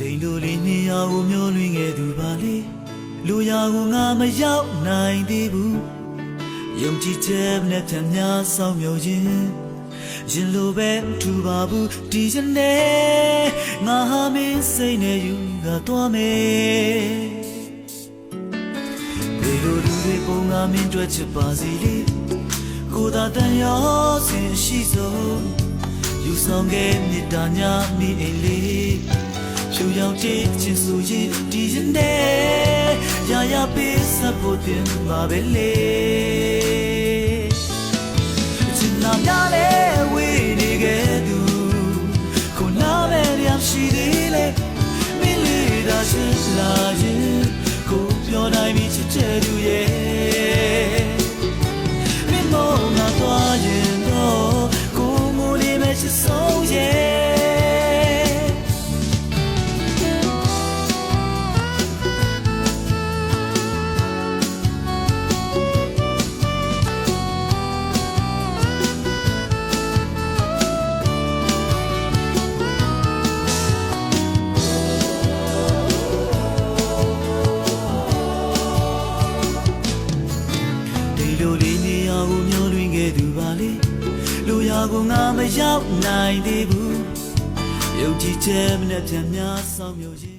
တိမ်တို့လေးနေရာကိုမျောလွင်ခဲ့သူပါလေလူရာကိုငါမရောက်နိုင်သေးဘူးယုံကြည်ချက်နဲ့ထမ်းများဆောင်မြော်ခြင်းရင်လိုပဲထူပါဘူးဒီစနေငါဟာမင်းစိတ်နဲ့ယူကတော့မယ်ဒီလိုလူတွေပုံငါမင်းတွေ့ချစ်ပါစီလေကိုသာတန်ရောစင်ရှိဆုံးယူဆောင်ခဲ့မြတ်တာညာမိအိမ်လေးဖြူရောင်ကြည့်ချင်ဆိုရင်ဒီစနေရာရာပေးစဖို့တင်ပါပဲလေချင်နာများလေဝေးနေခဲ့သူကိုနာမဲရရှိသေးလေမင်းလေးသာရှိလာရင်ကိုပြောနိုင်ပြီချစ်တဲ့သူရဲ့မင်းမောင်ငါသွားရင်တော့ကိုငိုလေးပဲချစ်ဆုံးရဲ့လူရာကိုငါမရောက်နိုင်သေးဘူးယုံကြည်ချက်နဲ့ပြန်များဆောင်မြော်